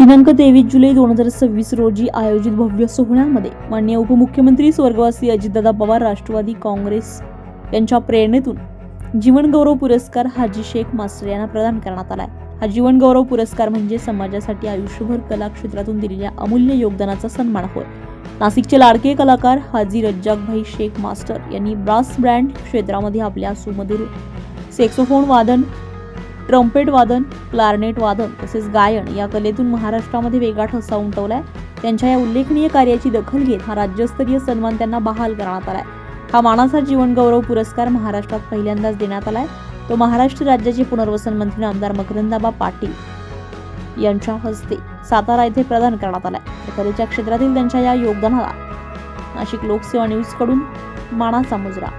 दिनांक 23 जुलै 2026 रोजी आयोजित भव्य सोहळ्यामध्ये माननीय उपमुख्यमंत्री स्वर्गवासी अजितदादा पवार राष्ट्रवादी काँग्रेस यांच्या प्रेरणेतून जीवन गौरव पुरस्कार हाजी शेख मास्टर यांना प्रदान करण्यात आला आहे। हा जीवन गौरव पुरस्कार म्हणजे समाजासाठी आयुष्यभर कला क्षेत्रातून दिलेल्या अमूल्य योगदानाचा सन्मान होय। नाशिकचे लाडके कलाकार हाजी रज्जाकभाई शेख मास्टर यांनी ब्रास बँड क्षेत्रामध्ये आपल्या सुमधुर सॅक्सोफोन वादन, ट्रम्पेट वादन, क्लारनेट वादन तसेच गायन या कलेतून महाराष्ट्रामध्ये वेगळा ठसा उमटवलाय। त्यांच्या या उल्लेखनीय कार्याची दखल घेत हा राज्यस्तरीय सन्मान त्यांना बहाल करण्यात आलाय। हा मानाचा जीवन गौरव पुरस्कार महाराष्ट्रात पहिल्यांदाच देण्यात आलाय। तो महाराष्ट्र राज्याचे पुनर्वसन मंत्री आमदार मकरंदाबा पाटील यांच्या हस्ते सातारा येथे प्रदान करण्यात आलाय। कलेच्या क्षेत्रातील त्यांच्या या योगदानाला नाशिक लोकसेवा न्यूज कडून मानाचा मुजरा।